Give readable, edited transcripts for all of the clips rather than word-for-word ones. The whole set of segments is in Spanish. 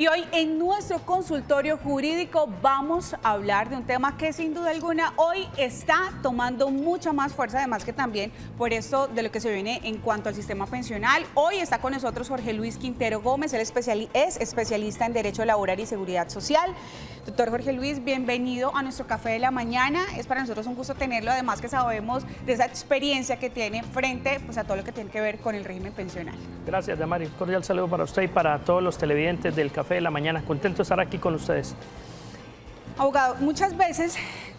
Y hoy en nuestro consultorio jurídico vamos a hablar de un tema que sin duda alguna hoy está tomando mucha más fuerza, además que también por esto de lo que se viene en cuanto al sistema pensional. Hoy está con nosotros Jorge Luis Quintero Gómez, él es especialista en Derecho Laboral y Seguridad Social. Doctor Jorge Luis, bienvenido a nuestro Café de la Mañana. Es para nosotros un gusto tenerlo, además que sabemos de esa experiencia que tiene frente a todo lo que tiene que ver con el régimen pensional. Gracias, Damari. Un cordial saludo para usted y para todos los televidentes del Café de la Mañana. Contento de estar aquí con ustedes. Abogado, muchas veces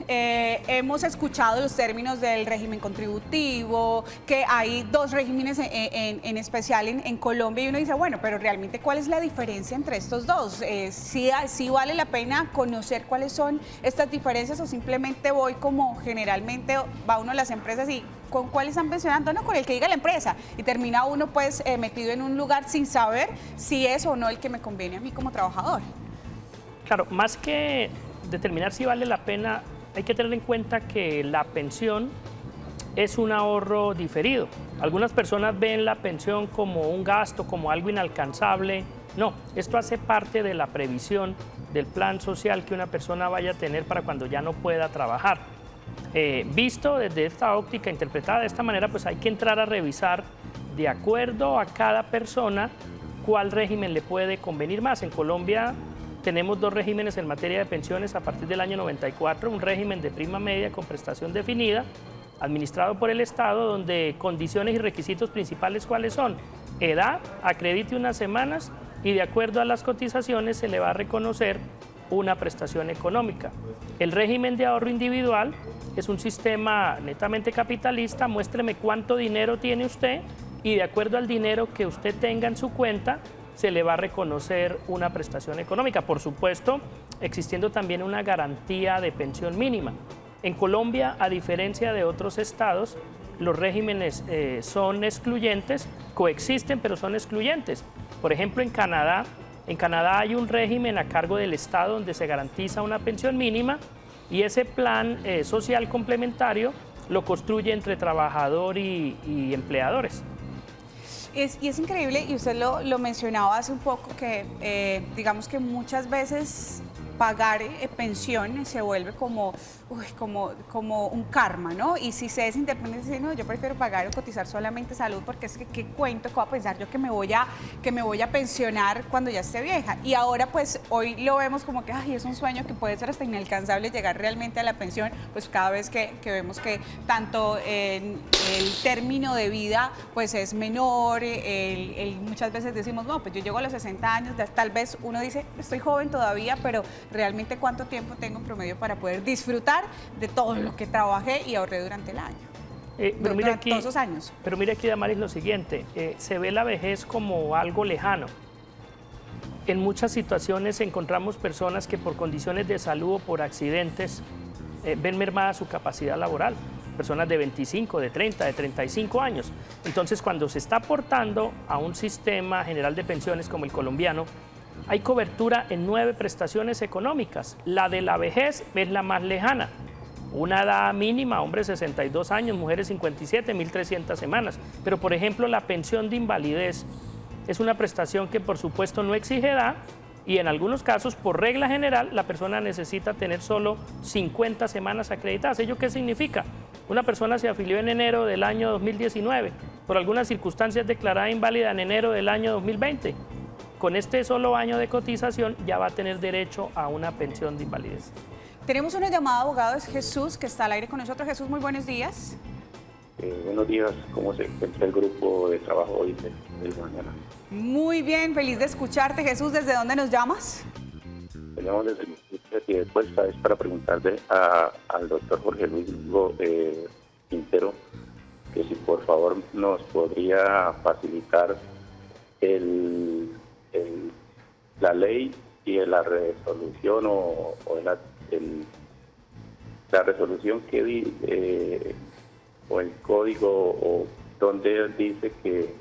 hemos escuchado los términos del régimen contributivo, que hay dos regímenes en especial en Colombia, y uno dice, bueno, pero realmente ¿cuál es la diferencia entre estos dos? ¿Sí vale la pena conocer cuáles son estas diferencias o simplemente voy como generalmente va uno a las empresas y con cuál están pensionando? No, con el que diga la empresa, y termina uno pues metido en un lugar sin saber si es o no el que me conviene a mí como trabajador? Claro, más que determinar si vale la pena, hay que tener en cuenta que la pensión es un ahorro diferido. Algunas personas ven la pensión como un gasto, como algo inalcanzable. No, esto hace parte de la previsión del plan social que una persona vaya a tener para cuando ya no pueda trabajar. Visto desde esta óptica, interpretada de esta manera, pues hay que entrar a revisar de acuerdo a cada persona cuál régimen le puede convenir más. En Colombia tenemos dos regímenes en materia de pensiones a partir del año 94, un régimen de prima media con prestación definida, administrado por el Estado, donde condiciones y requisitos principales ¿cuáles son? Edad, acredite unas semanas y de acuerdo a las cotizaciones se le va a reconocer una prestación económica. El régimen de ahorro individual es un sistema netamente capitalista, muéstreme cuánto dinero tiene usted y de acuerdo al dinero que usted tenga en su cuenta, se le va a reconocer una prestación económica, por supuesto, existiendo también una garantía de pensión mínima. En Colombia, a diferencia de otros estados, los regímenes son excluyentes, coexisten, pero son excluyentes. Por ejemplo, en Canadá hay un régimen a cargo del Estado donde se garantiza una pensión mínima y ese plan social complementario lo construye entre trabajador y empleadores. Y es increíble, y usted lo mencionaba hace un poco, que digamos que muchas veces pagar pensión se vuelve como un karma, ¿no? Y si se es independiente, no, yo prefiero pagar o cotizar solamente salud, porque es que qué cuento que voy a pensar yo que me voy a pensionar cuando ya esté vieja. Y ahora pues hoy lo vemos como que es un sueño que puede ser hasta inalcanzable llegar realmente a la pensión, pues cada vez que vemos que tanto el término de vida pues es menor, muchas veces decimos, no, pues yo llego a los 60 años, tal vez uno dice, estoy joven todavía, pero realmente cuánto tiempo tengo en promedio para poder disfrutar de todo lo que trabajé y ahorré durante el año. Pero mira aquí, todos esos años. Pero mira aquí, Damaris, lo siguiente, se ve la vejez como algo lejano. En muchas situaciones encontramos personas que por condiciones de salud o por accidentes ven mermada su capacidad laboral. Personas de 25, de 30, de 35 años. Entonces, cuando se está aportando a un sistema general de pensiones como el colombiano, hay cobertura en 9 prestaciones económicas. La de la vejez es la más lejana. Una edad mínima, hombres 62 años, mujeres 57, 1.300 semanas. Pero, por ejemplo, la pensión de invalidez es una prestación que, por supuesto, no exige edad y en algunos casos, por regla general, la persona necesita tener solo 50 semanas acreditadas. ¿Ello qué significa? Una persona se afilió en enero del año 2019, por algunas circunstancias declarada inválida en enero del año 2020. Con este solo año de cotización ya va a tener derecho a una pensión de invalidez. Tenemos una llamada, abogado, es Jesús, que está al aire con nosotros. Jesús, muy buenos días. Buenos días, ¿cómo se encuentra el grupo de trabajo hoy de mañana? Muy bien, feliz de escucharte, Jesús. ¿Desde dónde nos llamas? Tenemos desde el Instituto de Respuesta, es para preguntarle al doctor Jorge Luis Quintero que si por favor nos podría facilitar la ley y la resolución la resolución que o el código o donde dice que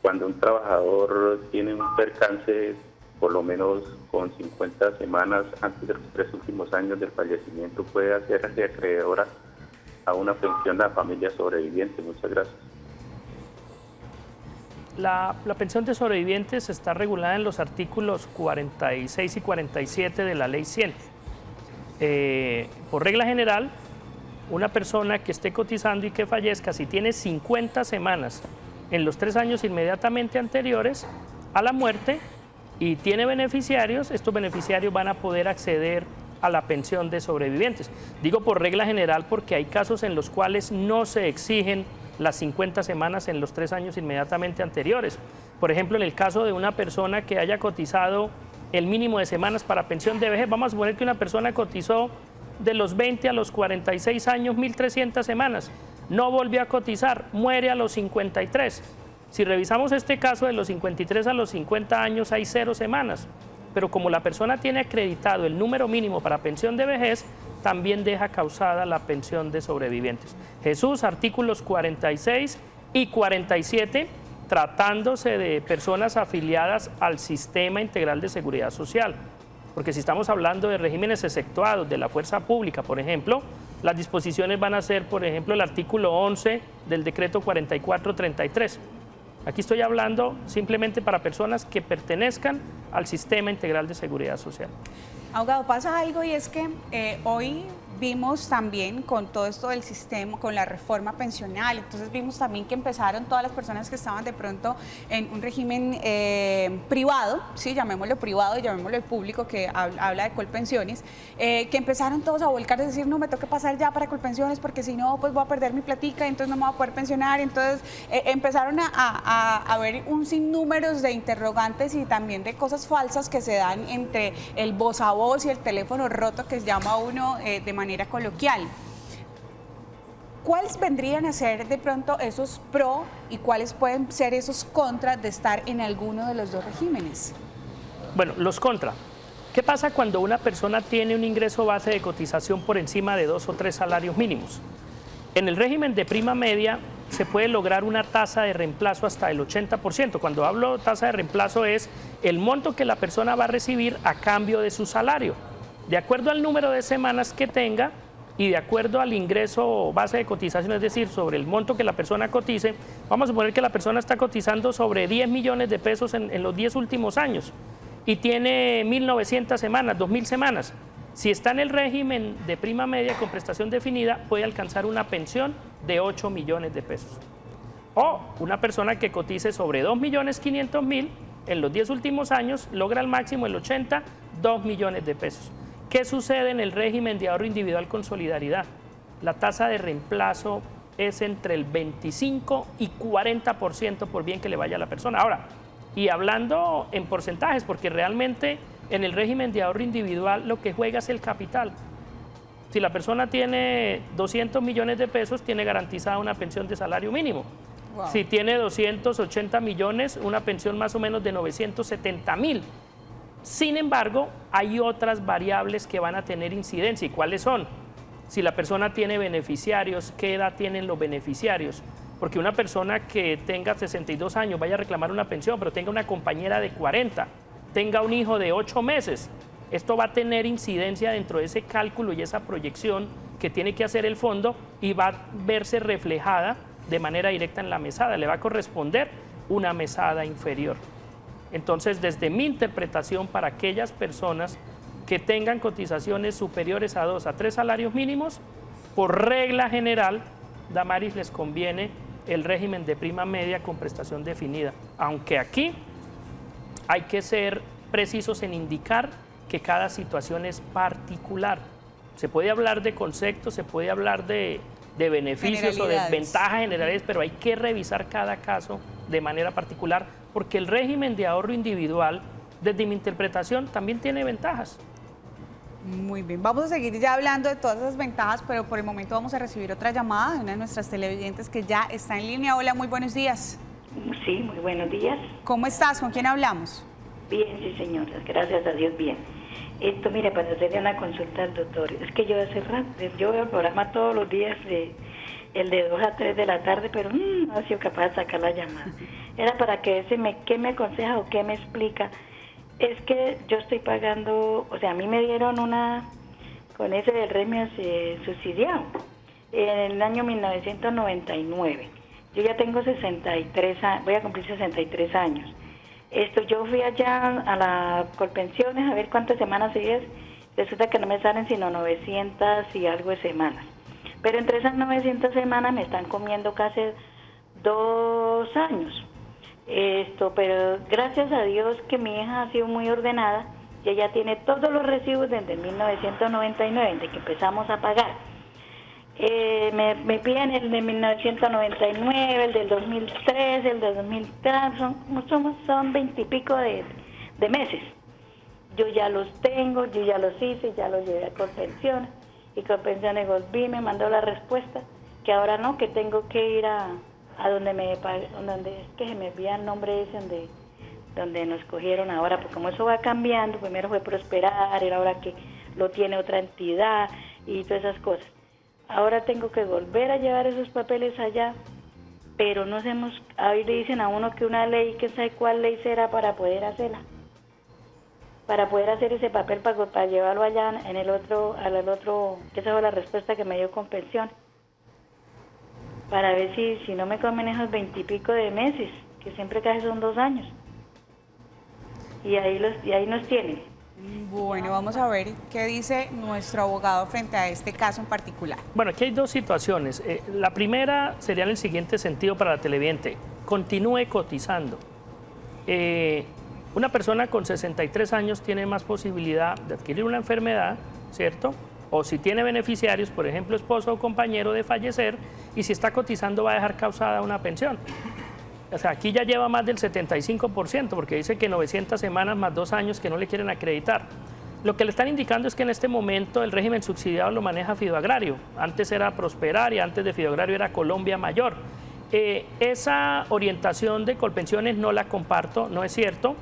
cuando un trabajador tiene un percance por lo menos con 50 semanas antes de los 3 últimos años del fallecimiento puede hacerse acreedora a una pensión a la familia sobreviviente. Muchas gracias. La pensión de sobrevivientes está regulada en los artículos 46 y 47 de la Ley 100. Por regla general, una persona que esté cotizando y que fallezca, si tiene 50 semanas en los 3 años inmediatamente anteriores a la muerte y tiene beneficiarios, estos beneficiarios van a poder acceder a la pensión de sobrevivientes. Digo por regla general porque hay casos en los cuales no se exigen las 50 semanas en los 3 años inmediatamente anteriores. Por ejemplo, en el caso de una persona que haya cotizado el mínimo de semanas para pensión de vejez, vamos a suponer que una persona cotizó de los 20 a los 46 años 1.300 semanas, no volvió a cotizar, muere a los 53. Si revisamos este caso de los 53 a los 50 años hay 0 semanas, pero como la persona tiene acreditado el número mínimo para pensión de vejez, también deja causada la pensión de sobrevivientes. Jesús, artículos 46 y 47, tratándose de personas afiliadas al Sistema Integral de Seguridad Social. Porque si estamos hablando de regímenes exceptuados de la fuerza pública, por ejemplo, las disposiciones van a ser, por ejemplo, el artículo 11 del decreto 4433. Aquí estoy hablando simplemente para personas que pertenezcan al Sistema Integral de Seguridad Social. Abogado, pasa algo y es que hoy vimos también con todo esto del sistema, con la reforma pensional, entonces vimos también que empezaron todas las personas que estaban de pronto en un régimen privado, ¿sí? Llamémoslo privado y llamémoslo el público que habla de colpensiones, que empezaron todos a volcar a decir, no, me toca pasar ya para colpensiones porque si no, pues voy a perder mi platica, entonces no me voy a poder pensionar, entonces empezaron a ver un sinnúmero de interrogantes y también de cosas falsas que se dan entre el voz a voz y el teléfono roto que llama uno de manera coloquial. ¿Cuáles vendrían a ser de pronto esos pro y cuáles pueden ser esos contra de estar en alguno de los dos regímenes? Bueno, los contra. ¿Qué pasa cuando una persona tiene un ingreso base de cotización por encima de 2 o 3 salarios mínimos? En el régimen de prima media se puede lograr una tasa de reemplazo hasta el 80%. Cuando hablo de tasa de reemplazo es el monto que la persona va a recibir a cambio de su salario. De acuerdo al número de semanas que tenga y de acuerdo al ingreso base de cotización, es decir, sobre el monto que la persona cotice, vamos a suponer que la persona está cotizando sobre 10 millones de pesos en los 10 últimos años y tiene 1.900 semanas, 2.000 semanas. Si está en el régimen de prima media con prestación definida, puede alcanzar una pensión de 8 millones de pesos. O una persona que cotice sobre 2.500.000 en los 10 últimos años, logra al máximo el 80, 2 millones de pesos. ¿Qué sucede en el régimen de ahorro individual con solidaridad? La tasa de reemplazo es entre el 25 y 40% por bien que le vaya a la persona. Ahora, y hablando en porcentajes, porque realmente en el régimen de ahorro individual lo que juega es el capital. Si la persona tiene 200 millones de pesos, tiene garantizada una pensión de salario mínimo. Wow. Si tiene 280 millones, una pensión más o menos de 970.000. Sin embargo, hay otras variables que van a tener incidencia. ¿Y cuáles son? Si la persona tiene beneficiarios, ¿qué edad tienen los beneficiarios? Porque una persona que tenga 62 años vaya a reclamar una pensión, pero tenga una compañera de 40, tenga un hijo de 8 meses, esto va a tener incidencia dentro de ese cálculo y esa proyección que tiene que hacer el fondo y va a verse reflejada de manera directa en la mesada. Le va a corresponder una mesada inferior. Entonces, desde mi interpretación, para aquellas personas que tengan cotizaciones superiores a 2 a 3 salarios mínimos, por regla general, Damaris, les conviene el régimen de prima media con prestación definida. Aunque aquí hay que ser precisos en indicar que cada situación es particular. Se puede hablar de conceptos, se puede hablar de beneficios o de ventajas generales, pero hay que revisar cada caso de manera particular, porque el régimen de ahorro individual, desde mi interpretación, también tiene ventajas. Muy bien, vamos a seguir ya hablando de todas esas ventajas, pero por el momento vamos a recibir otra llamada de una de nuestras televidentes que ya está en línea. Hola, muy buenos días. Sí, muy buenos días. ¿Cómo estás? ¿Con quién hablamos? Bien, sí, señora, gracias a Dios, bien. Mira, para hacerle una consulta al doctor, es que yo hace rato, yo veo el programa todos los días, el de 2 a 3 de la tarde, pero no he sido capaz de sacar la llamada. Era para que qué me aconseja o qué me explica. Es que yo estoy pagando, o sea, a mí me dieron con ese del régimen subsidiado en el año 1999. Yo ya tengo 63 años, voy a cumplir 63 años. Yo fui allá a la Colpensiones a ver cuántas semanas es. Resulta que no me salen sino 900 y algo de semanas. Pero entre esas 900 semanas me están comiendo casi 2 años. Pero gracias a Dios que mi hija ha sido muy ordenada y ella tiene todos los recibos desde 1999, desde que empezamos a pagar. Me piden el de 1999, el del 2003, el del 2003, son 20 y pico de meses. Yo ya los tengo, yo ya los hice, ya los llevé a Colpensiones, y Colpensiones volví, me mandó la respuesta, que ahora no, que tengo que ir a donde donde es que se me envía el nombre ese donde nos cogieron ahora, porque como eso va cambiando, primero fue Prosperar, era ahora que lo tiene otra entidad y todas esas cosas. Ahora tengo que volver a llevar esos papeles allá, pero no hacemos, ahí le dicen a uno que una ley, que sabe cuál ley será para poder hacerla, para poder hacer ese papel para llevarlo allá en el otro, que esa fue la respuesta que me dio Colpensiones, para ver si no me comen esos 20 y pico de meses, que siempre casi son 2 años. Y ahí nos tienen. Bueno, vamos a ver qué dice nuestro abogado frente a este caso en particular. Bueno, aquí hay dos situaciones. La primera sería en el siguiente sentido para la televidente. Continúe cotizando. Una persona con 63 años tiene más posibilidad de adquirir una enfermedad, ¿cierto? O si tiene beneficiarios, por ejemplo, esposo o compañero, de fallecer, y si está cotizando va a dejar causada una pensión. O sea, aquí ya lleva más del 75%, porque dice que 900 semanas más 2 años que no le quieren acreditar. Lo que le están indicando es que en este momento el régimen subsidiado lo maneja Fidoagrario. Antes era Prosperar y antes de Fidoagrario era Colombia Mayor. Esa orientación de Colpensiones no la comparto, no es cierto.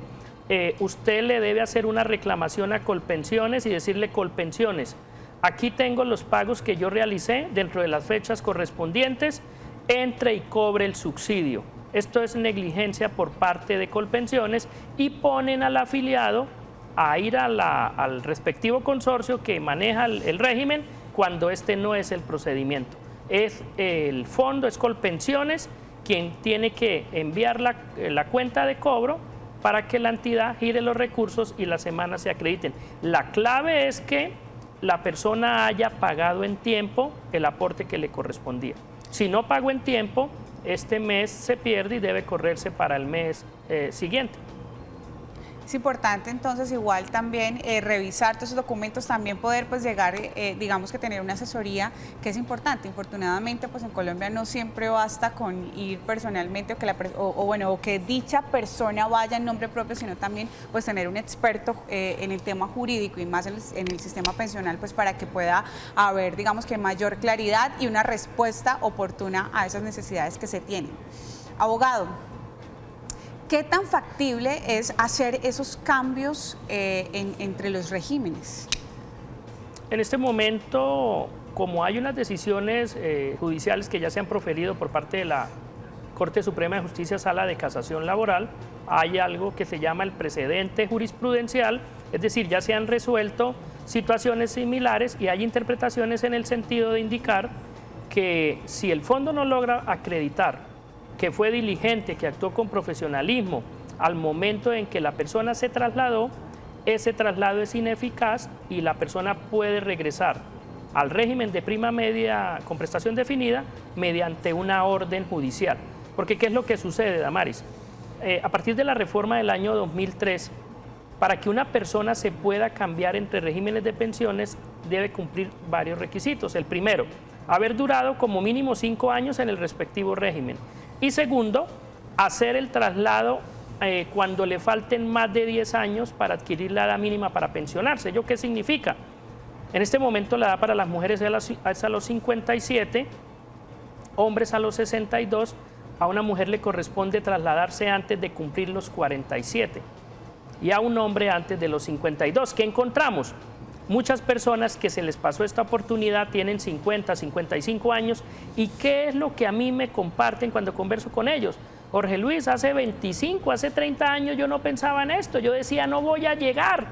Usted le debe hacer una reclamación a Colpensiones y decirle: Colpensiones, aquí tengo los pagos que yo realicé dentro de las fechas correspondientes, entre y cobre el subsidio. Esto es negligencia por parte de Colpensiones, y ponen al afiliado a ir al respectivo consorcio que maneja el régimen cuando este no es el procedimiento. Es el fondo, es Colpensiones quien tiene que enviar la cuenta de cobro para que la entidad gire los recursos y las semanas se acrediten. La clave es que la persona haya pagado en tiempo el aporte que le correspondía. Si no pagó en tiempo, este mes se pierde y debe correrse para el mes siguiente. Es importante entonces igual también revisar todos esos documentos, también poder pues llegar, digamos que tener una asesoría, que es importante. Infortunadamente pues en Colombia no siempre basta con ir personalmente o que dicha persona vaya en nombre propio, sino también pues tener un experto en el tema jurídico y más en el sistema pensional, pues para que pueda haber, digamos, que mayor claridad y una respuesta oportuna a esas necesidades que se tienen. Abogado, ¿qué tan factible es hacer esos cambios entre los regímenes? En este momento, como hay unas decisiones judiciales que ya se han proferido por parte de la Corte Suprema de Justicia, Sala de Casación Laboral, hay algo que se llama el precedente jurisprudencial, es decir, ya se han resuelto situaciones similares y hay interpretaciones en el sentido de indicar que si el fondo no logra acreditar que fue diligente, que actuó con profesionalismo al momento en que la persona se trasladó, ese traslado es ineficaz y la persona puede regresar al régimen de prima media con prestación definida mediante una orden judicial. Porque ¿qué es lo que sucede, Damaris? A partir de la reforma del año 2003, para que una persona se pueda cambiar entre regímenes de pensiones, debe cumplir varios requisitos. El primero, haber durado como mínimo 5 años en el respectivo régimen. Y segundo, hacer el traslado cuando le falten más de 10 años para adquirir la edad mínima para pensionarse. ¿Ello qué significa? En este momento la edad para las mujeres es a los 57, hombres a los 62, a una mujer le corresponde trasladarse antes de cumplir los 47 y a un hombre antes de los 52. ¿Qué encontramos? Muchas personas que se les pasó esta oportunidad tienen 50, 55 años. ¿Y qué es lo que a mí me comparten cuando converso con ellos? Jorge Luis, hace 25, hace 30 años yo no pensaba en esto. Yo decía, no voy a llegar.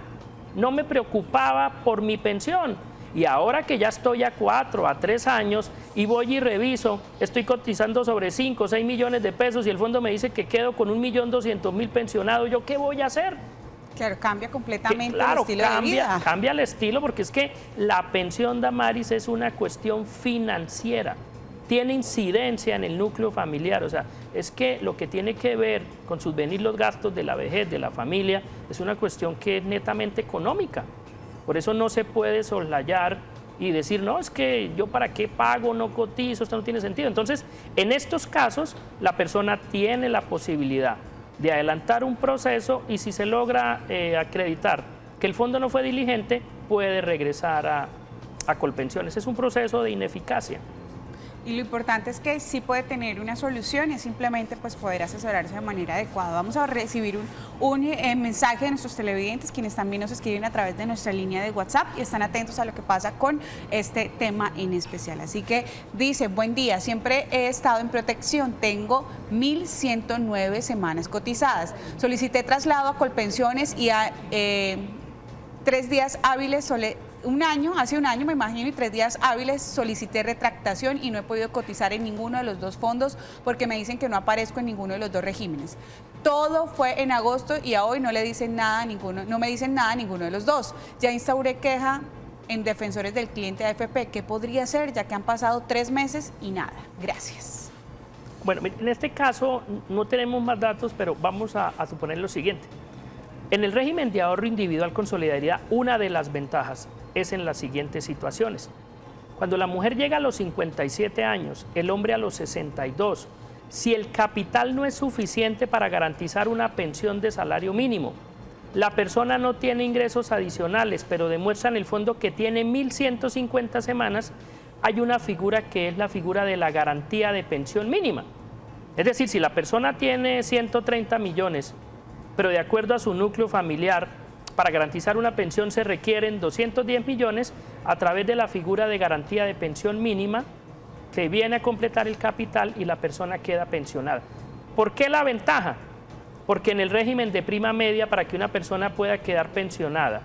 No me preocupaba por mi pensión. Y ahora que ya estoy a 4, a 3 años y voy y reviso, estoy cotizando sobre 5 o 6 millones de pesos y el fondo me dice que quedo con 1.200.000 pensionados, ¿yo qué voy a hacer? Claro, cambia completamente Claro, el estilo de vida. cambia el estilo, porque es que la pensión, Damaris, es una cuestión financiera. Tiene incidencia en el núcleo familiar, o sea, es que lo que tiene que ver con subvenir los gastos de la vejez, de la familia, es una cuestión que es netamente económica. Por eso no se puede soslayar y decir, no, es que yo para qué pago, no cotizo, esto no tiene sentido. Entonces, en estos casos, la persona tiene la posibilidad de adelantar un proceso y si se logra acreditar que el fondo no fue diligente, puede regresar a Colpensiones. Es un proceso de ineficacia. Y lo importante es que sí puede tener una solución y es simplemente pues poder asesorarse de manera adecuada. Vamos a recibir un mensaje de nuestros televidentes, quienes también nos escriben a través de nuestra línea de WhatsApp y están atentos a lo que pasa con este tema en especial. Así que dice, buen día, siempre he estado en protección, tengo 1.109 semanas cotizadas. Solicité traslado a Colpensiones y a 3 días hábiles hace un año me imagino, y 3 días hábiles solicité retractación y no he podido cotizar en ninguno de los dos fondos porque me dicen que no aparezco en ninguno de los dos regímenes. Todo fue en agosto y a hoy no le dicen nada a ninguno, no me dicen nada a ninguno de los dos. Ya instauré queja en Defensores del Cliente AFP. ¿Qué podría hacer ya que han pasado 3 meses y nada? Gracias. Bueno, en este caso no tenemos más datos, pero vamos a suponer lo siguiente. En el régimen de ahorro individual con solidaridad, una de las ventajas es en las siguientes situaciones. Cuando la mujer llega a los 57 años, el hombre a los 62, si el capital no es suficiente para garantizar una pensión de salario mínimo, la persona no tiene ingresos adicionales, pero demuestra en el fondo que tiene 1.150 semanas, hay una figura que es la figura de la garantía de pensión mínima. Es decir, si la persona tiene 130 millones, pero de acuerdo a su núcleo familiar, para garantizar una pensión se requieren 210 millones a través de la figura de garantía de pensión mínima, que viene a completar el capital y la persona queda pensionada. ¿Por qué la ventaja? Porque en el régimen de prima media, para que una persona pueda quedar pensionada,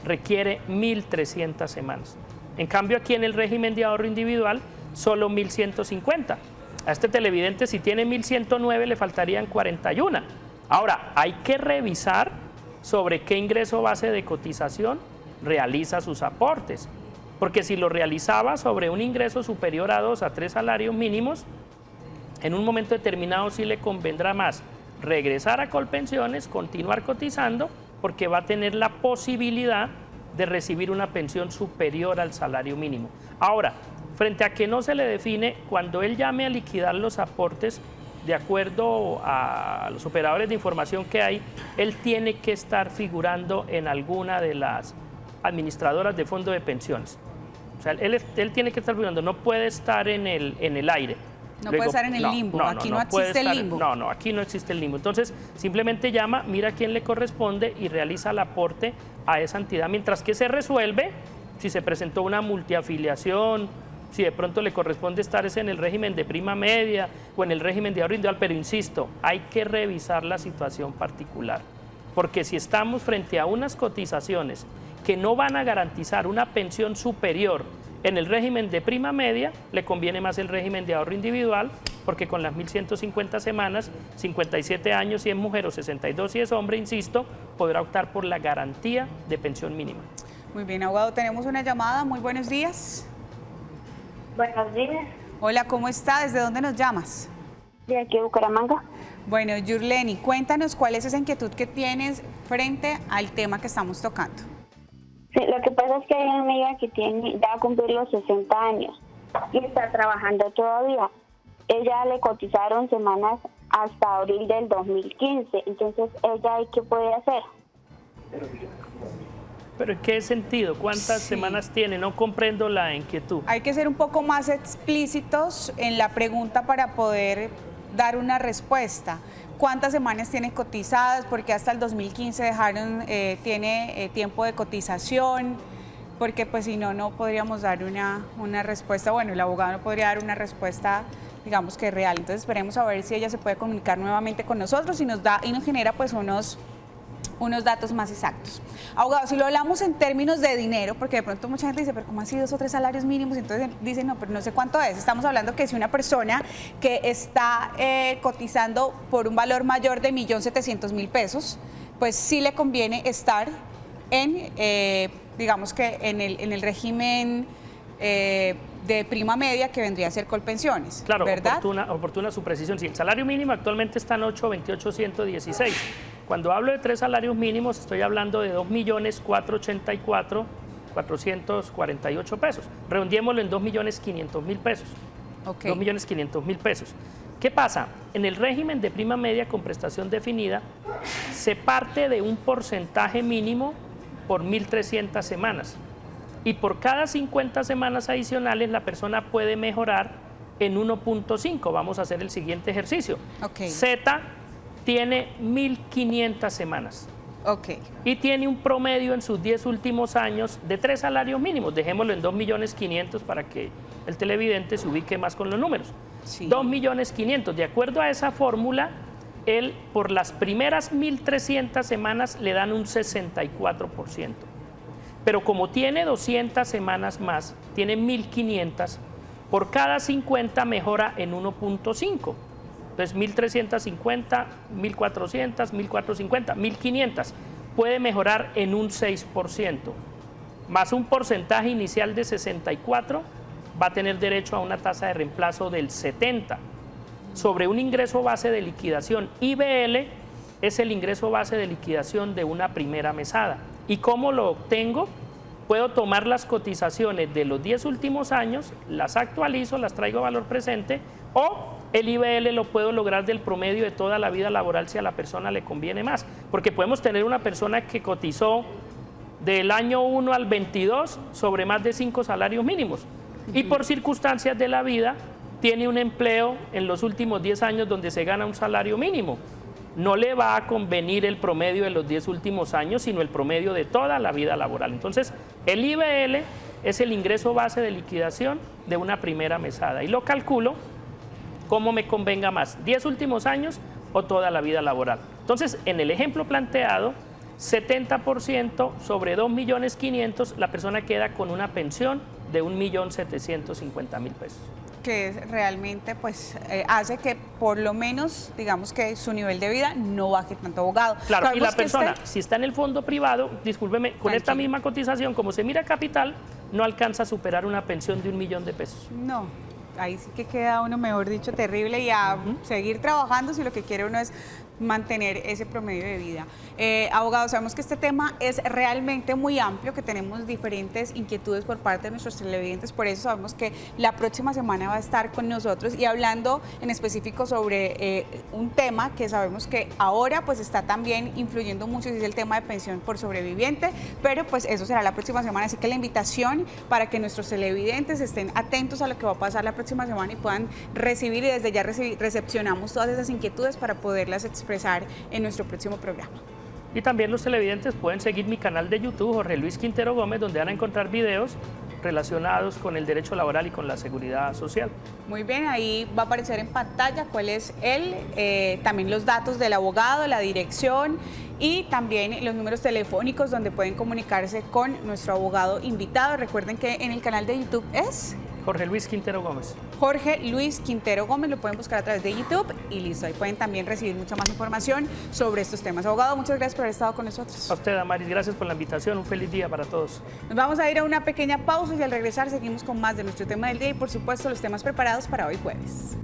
requiere 1.300 semanas. En cambio, aquí en el régimen de ahorro individual, solo 1.150. A este televidente, si tiene 1.109, le faltarían 41. Ahora, hay que revisar sobre qué ingreso base de cotización realiza sus aportes, porque si lo realizaba sobre un ingreso superior a 2 a 3 salarios mínimos, en un momento determinado sí le convendrá más regresar a Colpensiones, continuar cotizando, porque va a tener la posibilidad de recibir una pensión superior al salario mínimo. Ahora, frente a que no se le define, cuando él llame a liquidar los aportes, de acuerdo a los operadores de información que hay, él tiene que estar figurando en alguna de las administradoras de fondo de pensiones. O sea, él tiene que estar figurando, no puede estar en el aire. No puede estar en el limbo, aquí no existe el limbo. No, aquí no existe el limbo. Entonces, simplemente llama, mira a quién le corresponde y realiza el aporte a esa entidad, mientras que se resuelve si se presentó una multiafiliación, si de pronto le corresponde estar en el régimen de prima media o en el régimen de ahorro individual, pero insisto, hay que revisar la situación particular, porque si estamos frente a unas cotizaciones que no van a garantizar una pensión superior en el régimen de prima media, le conviene más el régimen de ahorro individual, porque con las 1.150 semanas, 57 años si es mujer o 62 si es hombre, insisto, podrá optar por la garantía de pensión mínima. Muy bien, abogado, tenemos una llamada. Muy buenos días. Buenos días, Hola, ¿cómo está? ¿Desde dónde nos llamas? de aquí de Bucaramanga. Bueno, Yurleni, cuéntanos cuál es esa inquietud que tienes frente al tema que estamos tocando. Sí, lo que pasa es que hay una amiga que va a cumplir los 60 años y está trabajando todavía. Ella le cotizaron semanas hasta abril del 2015, entonces ella, ¿qué puede hacer? ¿Pero en qué sentido? ¿Cuántas semanas tiene? No comprendo la inquietud. Hay que ser un poco más explícitos en la pregunta para poder dar una respuesta. ¿Cuántas semanas tiene cotizadas? Porque hasta el 2015 tiene tiempo de cotización, porque pues si no, no podríamos dar una respuesta. Bueno, el abogado no podría dar una respuesta, digamos que real. Entonces esperemos a ver si ella se puede comunicar nuevamente con nosotros y nos genera pues unos unos datos más exactos. Abogado, si lo hablamos en términos de dinero, porque de pronto mucha gente dice, pero ¿cómo así 2 o 3 salarios mínimos? Entonces dicen, no, pero no sé cuánto es. Estamos hablando que si una persona que está cotizando por un valor mayor de 1.700.000 pesos, pues sí le conviene estar en, digamos que en el régimen de prima media, que vendría a ser Colpensiones, claro, ¿verdad? Oportuna su precisión. Sí, el salario mínimo actualmente está en 828.116. Cuando hablo de 3 salarios mínimos, estoy hablando de 2.484.448 pesos. Redondeémoslo en 2.500.000 pesos. Okay. 2.500.000 pesos. ¿Qué pasa? En el régimen de prima media con prestación definida, se parte de un porcentaje mínimo por 1.300 semanas. Y por cada 50 semanas adicionales, la persona puede mejorar en 1.5. Vamos a hacer el siguiente ejercicio. Okay. Z tiene 1.500 semanas. Okay. Y tiene un promedio en sus 10 últimos años de 3 salarios mínimos. Dejémoslo en 2.500.000 para que el televidente se ubique más con los números. Sí. 2.500.000. De acuerdo a esa fórmula, él por las primeras 1.300 semanas le dan un 64%. Pero como tiene 200 semanas más, tiene 1.500, por cada 50 mejora en 1.5. Entonces 1.350, 1.400, 1.450, 1.500. Puede mejorar en un 6%. Más un porcentaje inicial de 64, va a tener derecho a una tasa de reemplazo del 70. Sobre un ingreso base de liquidación, IBL es el ingreso base de liquidación de una primera mesada. ¿Y cómo lo obtengo? Puedo tomar las cotizaciones de los 10 últimos años, las actualizo, las traigo a valor presente, o el IBL lo puedo lograr del promedio de toda la vida laboral si a la persona le conviene más. Porque podemos tener una persona que cotizó del año 1 al 22 sobre más de 5 salarios mínimos y por circunstancias de la vida tiene un empleo en los últimos 10 años donde se gana un salario mínimo. No le va a convenir el promedio de los 10 últimos años, sino el promedio de toda la vida laboral. Entonces, el IBL es el ingreso base de liquidación de una primera mesada y lo calculo como me convenga más, 10 últimos años o toda la vida laboral. Entonces, en el ejemplo planteado, 70% sobre 2.500.000, la persona queda con una pensión de 1.750.000 pesos. Que realmente pues hace que por lo menos, digamos que su nivel de vida no baje tanto, abogado. Claro, y la que persona, si está en el fondo privado, discúlpeme, con esta misma cotización, como se mira capital, no alcanza a superar una pensión de 1.000.000 de pesos. No, ahí sí que queda uno, mejor dicho, terrible, y a seguir trabajando si lo que quiere uno es mantener ese promedio de vida. Abogado, sabemos que este tema es realmente muy amplio, que tenemos diferentes inquietudes por parte de nuestros televidentes, por eso sabemos que la próxima semana va a estar con nosotros y hablando en específico sobre un tema que sabemos que ahora pues está también influyendo mucho, y es el tema de pensión por sobreviviente, pero pues eso será la próxima semana, así que la invitación para que nuestros televidentes estén atentos a lo que va a pasar la próxima semana y puedan recibir, y desde ya recepcionamos todas esas inquietudes para poderlas expresar en nuestro próximo programa. Y también los televidentes pueden seguir mi canal de YouTube, Jorge Luis Quintero Gómez, donde van a encontrar videos relacionados con el derecho laboral y con la seguridad social. Muy bien, ahí va a aparecer en pantalla cuál es también los datos del abogado, la dirección y también los números telefónicos donde pueden comunicarse con nuestro abogado invitado. Recuerden que en el canal de YouTube es Jorge Luis Quintero Gómez. Jorge Luis Quintero Gómez, lo pueden buscar a través de YouTube y listo, ahí pueden también recibir mucha más información sobre estos temas. Abogado, muchas gracias por haber estado con nosotros. A usted, Damaris, gracias por la invitación, un feliz día para todos. Nos vamos a ir a una pequeña pausa y al regresar seguimos con más de nuestro tema del día y por supuesto los temas preparados para hoy jueves.